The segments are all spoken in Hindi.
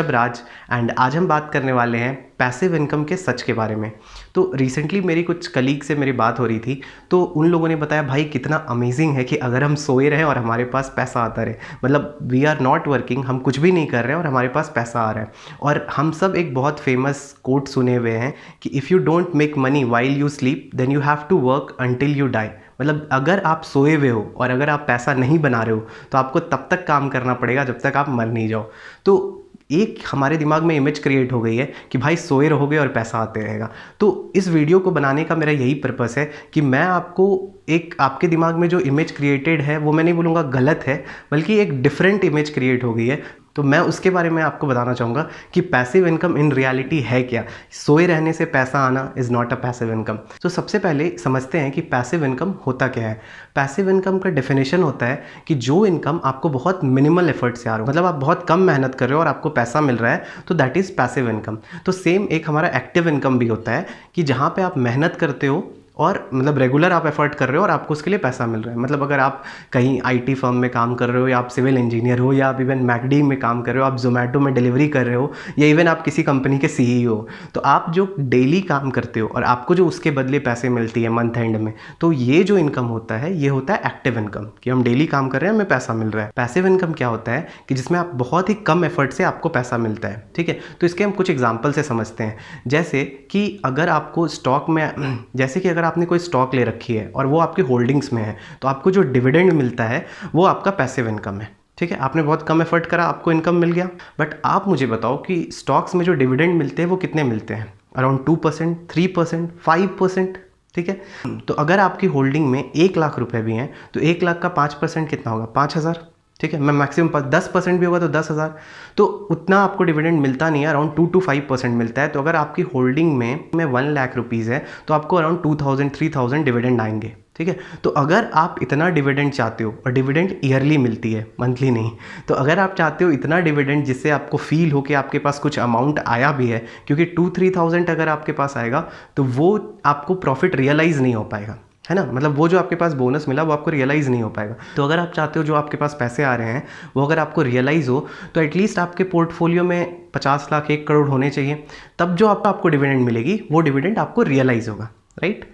राज एंड आज हम बात करने वाले हैं पैसिव इनकम के सच के बारे में। तो रिसेंटली मेरी कुछ कलीग से मेरी बात हो रही थी, तो उन लोगों ने बताया भाई कितना अमेजिंग है कि अगर हम सोए रहें और हमारे पास पैसा आता रहे, मतलब वी आर नॉट वर्किंग, हम कुछ भी नहीं कर रहे हैं और हमारे पास पैसा आ रहा है। और हम सब एक बहुत फेमस कोट सुने हुए हैं कि if you don't make money while you sleep then you have to work until you die. मतलब अगर आप सोए हुए हो और अगर आप पैसा नहीं बना रहे हो तो आपको तब तक काम करना पड़ेगा जब तक आप मर नहीं जाओ। तो एक हमारे दिमाग में इमेज क्रिएट हो गई है कि भाई सोए रहोगे और पैसा आते रहेगा। तो इस वीडियो को बनाने का मेरा यही पर्पस है कि मैं आपको एक आपके दिमाग में जो इमेज क्रिएटेड है वो मैं नहीं बोलूँगा गलत है, बल्कि एक डिफरेंट इमेज क्रिएट हो गई है। तो मैं उसके बारे में आपको बताना चाहूँगा कि पैसिव इनकम इन रियलिटी है क्या। सोए रहने से पैसा आना is not a passive income. तो सबसे पहले समझते हैं कि पैसिव इनकम होता क्या है। पैसिव इनकम का डेफिनेशन होता है कि जो इनकम आपको बहुत मिनिमल एफर्ट से आ रहा हो, मतलब आप बहुत कम मेहनत कर रहे हो और आपको पैसा मिल रहा है, तो दैट इज़ पैसिव इनकम। तो सेम एक हमारा एक्टिव इनकम भी होता है कि जहाँ पे आप मेहनत करते हो और मतलब रेगुलर आप एफर्ट कर रहे हो और आपको उसके लिए पैसा मिल रहा है। मतलब अगर आप कहीं आईटी फर्म में काम कर रहे हो, या आप सिविल इंजीनियर हो, या आप इवन मैकडी में काम कर रहे हो, आप जोमेटो में डिलीवरी कर रहे हो, या इवन आप किसी कंपनी के सीईओ हो, तो आप जो डेली काम करते हो और आपको जो उसके बदले पैसे मिलती है मंथ एंड में, तो ये जो इनकम होता है ये होता है एक्टिव इनकम, कि हम डेली काम कर रहे हैं, हमें पैसा मिल रहा है। पैसिव इनकम क्या होता है कि जिसमें आप बहुत ही कम एफर्ट से आपको पैसा मिलता है। ठीक है, तो इसके हम कुछ एग्जाम्पल से समझते हैं। जैसे कि अगर आपको स्टॉक में, जैसे कि अगर आपने कोई स्टॉक ले रखी है और वो आपकी होल्डिंग्स में है, तो आपको जो डिविडेंड मिलता है वो आपका पैसिव इनकम है। ठीक है, आपने बहुत कम एफर्ट करा, आपको इनकम मिल गया। बट आप मुझे बताओ कि स्टॉक्स में जो डिविडेंड मिलते हैं वो कितने मिलते हैं? अराउंड 2%, 3%, 5%। ठीक है, तो अगर आपकी होल्डिंग में 1 लाख रुपए भी हैं तो 1 लाख का 5% कितना होगा? 5,000। ठीक है, मैं मैक्सिमम 10% भी होगा तो 10,000। तो उतना आपको डिविडेंड मिलता नहीं है, अराउंड 2 to 5% मिलता है। तो अगर आपकी होल्डिंग में 1 लाख रुपीज़ है तो आपको अराउंड 2,000 3,000 डिविडेंड आएंगे। ठीक है, तो अगर आप इतना डिविडेंड चाहते हो, और डिविडेंड ईयरली मिलती है, मंथली नहीं, तो अगर आप चाहते हो इतना डिविडेंड जिससे आपको फील हो कि आपके पास कुछ अमाउंट आया भी है, क्योंकि 2-3,000 अगर आपके पास आएगा तो वो आपको प्रॉफिट रियलाइज़ नहीं हो पाएगा, है ना। मतलब वो जो आपके पास बोनस मिला वो आपको रियलाइज़ नहीं हो पाएगा। तो अगर आप चाहते हो जो आपके पास पैसे आ रहे हैं वो अगर आपको रियलाइज़ हो, तो एटलीस्ट आपके पोर्टफोलियो में 50 लाख 1 करोड़ होने चाहिए, तब जो आपको डिविडेंड मिलेगी वो डिविडेंड आपको रियलाइज़ होगा, राइट।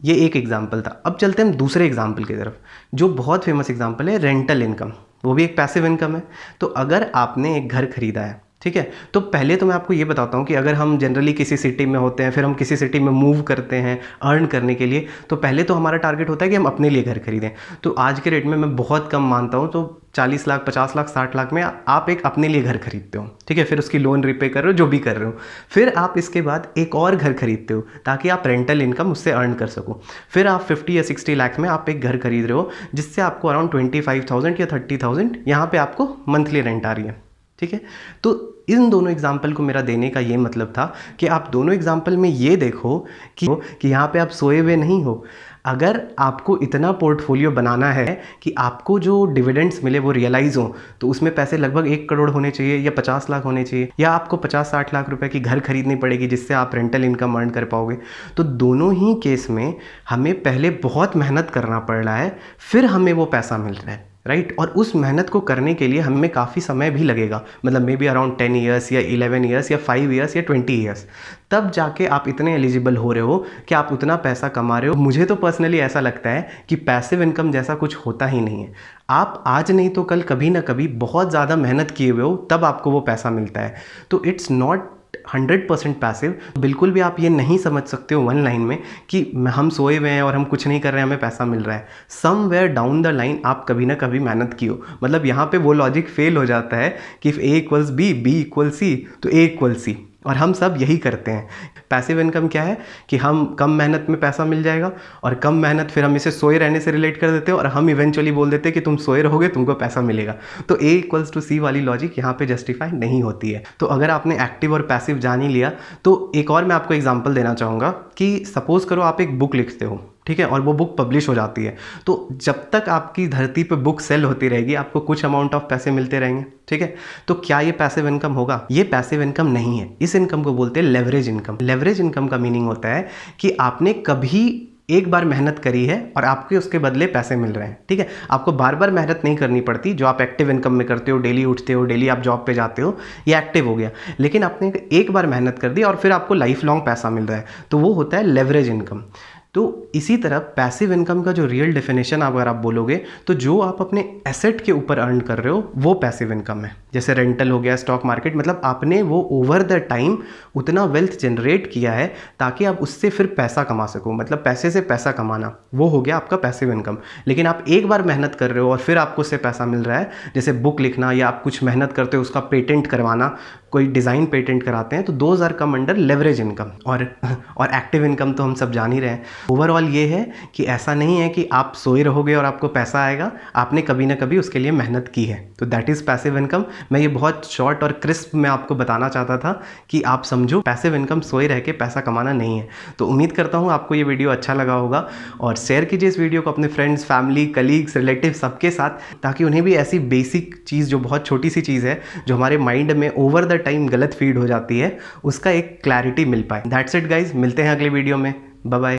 ये एक एग्जाम्पल था। अब चलते हैं हम दूसरे एग्जाम्पल की तरफ, जो बहुत फेमस एग्जाम्पल है रेंटल इनकम। वो भी एक पैसिव इनकम है। तो अगर आपने एक घर खरीदा है, ठीक है, तो पहले तो मैं आपको ये बताता हूँ कि अगर हम जनरली किसी सिटी में होते हैं, फिर हम किसी सिटी में मूव करते हैं अर्न करने के लिए, तो पहले तो हमारा टारगेट होता है कि हम अपने लिए घर खरीदें। तो आज के रेट में मैं बहुत कम मानता हूँ, तो 40 लाख 50 लाख 60 लाख में आप एक अपने लिए घर खरीदते हो। ठीक है, फिर उसकी लोन रिपे कर रहे हो, जो भी कर रहे हो, फिर आप इसके बाद एक और घर खरीदते हो ताकि आप रेंटल इनकम उससे अर्न कर सको। फिर आप 50 या 60 लाख में आप एक घर खरीद रहे हो जिससे आपको अराउंड 25,000 या 30,000 यहाँ पे आपको मंथली रेंट आ रही है। ठीक है, तो इन दोनों एग्जाम्पल को मेरा देने का ये मतलब था कि आप दोनों एग्जाम्पल में ये देखो कि यहाँ पे आप सोए हुए नहीं हो। अगर आपको इतना पोर्टफोलियो बनाना है कि आपको जो डिविडेंड्स मिले वो रियलाइज़ हो, तो उसमें पैसे लगभग 1 करोड़ होने चाहिए या 50 लाख होने चाहिए, या आपको 50-60 लाख रुपए की घर खरीदनी पड़ेगी जिससे आप रेंटल इनकम अर्न कर पाओगे। तो दोनों ही केस में हमें पहले बहुत मेहनत करना पड़ रहा है, फिर हमें वो पैसा मिल रहा है, राइट। और उस मेहनत को करने के लिए हमें काफ़ी समय भी लगेगा, मतलब मे बी अराउंड 10 ईयर्स या 11 ईयर्स या 5 ईयर्स या 20 ईयर्स, तब जाके आप इतने एलिजिबल हो रहे हो कि आप उतना पैसा कमा रहे हो। मुझे तो पर्सनली ऐसा लगता है कि पैसिव इनकम जैसा कुछ होता ही नहीं है। आप आज नहीं तो कल कभी ना कभी बहुत ज़्यादा मेहनत किए हुए हो, तब आपको वो पैसा मिलता है। तो इट्स नॉट 100% पैसिव। बिल्कुल भी आप ये नहीं समझ सकते हो वन लाइन में कि हम सोए हुए हैं और हम कुछ नहीं कर रहे हैं, हमें पैसा मिल रहा है। समवेयर डाउन द लाइन आप कभी ना कभी मेहनत की हो, मतलब यहाँ पे वो लॉजिक फेल हो जाता है कि if A equals B, B equals C, तो A इक्वल्स C, और हम सब यही करते हैं। पैसिव इनकम क्या है कि हम कम मेहनत में पैसा मिल जाएगा, और कम मेहनत फिर हम इसे सोए रहने से रिलेट कर देते हैं, और हम इवेंचुअली बोल देते हैं कि तुम सोए रहोगे तुमको पैसा मिलेगा। तो A इक्वल्स टू C वाली लॉजिक यहाँ पे जस्टिफाई नहीं होती है। तो अगर आपने एक्टिव और पैसिव जान ही लिया, तो एक और मैं आपको एग्जाम्पल देना चाहूँगा कि सपोज करो आप एक बुक लिखते हो, ठीक है, और वो बुक पब्लिश हो जाती है, तो जब तक आपकी धरती पे बुक सेल होती रहेगी आपको कुछ अमाउंट ऑफ पैसे मिलते रहेंगे। ठीक है, तो क्या ये पैसिव इनकम होगा? ये पैसिव इनकम नहीं है। इस इनकम को बोलते हैं लेवरेज इनकम। लेवरेज इनकम का मीनिंग होता है कि आपने कभी एक बार मेहनत करी है और आपके उसके बदले पैसे मिल रहे हैं, ठीक है। आपको बार बार मेहनत नहीं करनी पड़ती, जो आप एक्टिव इनकम में करते हो, डेली उठते हो, डेली आप जॉब पे जाते हो, ये एक्टिव हो गया। लेकिन आपने एक बार मेहनत कर दी और फिर आपको लाइफ लॉन्ग पैसा मिल रहा है, तो वो होता है लेवरेज इनकम। तो इसी तरह पैसिव इनकम का जो रियल डेफिनेशन अगर आप बोलोगे, तो जो आप अपने एसेट के ऊपर अर्न कर रहे हो वो पैसिव इनकम है। जैसे रेंटल हो गया, स्टॉक मार्केट, मतलब आपने वो ओवर द टाइम उतना वेल्थ जनरेट किया है ताकि आप उससे फिर पैसा कमा सको, मतलब पैसे से पैसा कमाना, वो हो गया आपका पैसिव इनकम। लेकिन आप एक बार मेहनत कर रहे हो और फिर आपको उससे पैसा मिल रहा है, जैसे बुक लिखना या आप कुछ मेहनत करते हो उसका पेटेंट करवाना, कोई डिज़ाइन पेटेंट कराते हैं, तो those are come under leverage income. और एक्टिव इनकम तो हम सब जान ही रहे हैं। ओवरऑल ये है कि ऐसा नहीं है कि आप सोए रहोगे और आपको पैसा आएगा, आपने कभी ना कभी उसके लिए मेहनत की है, तो दैट इज़ पैसिव इनकम। मैं ये बहुत शॉर्ट और क्रिस्प में आपको बताना चाहता था कि आप समझो पैसिव इनकम सोए रह के पैसा कमाना नहीं है। तो उम्मीद करता हूँ आपको ये वीडियो अच्छा लगा होगा, और शेयर कीजिए इस वीडियो को अपने फ्रेंड्स, फैमिली, कलीग्स, रिलेटिव सबके साथ, ताकि उन्हें भी ऐसी बेसिक चीज़, जो बहुत छोटी सी चीज़ है, जो हमारे माइंड में ओवर द टाइम गलत फीड हो जाती है, उसका एक क्लैरिटी मिल पाए। दैट्स इट गाइज, मिलते हैं अगले वीडियो में। Bye bye.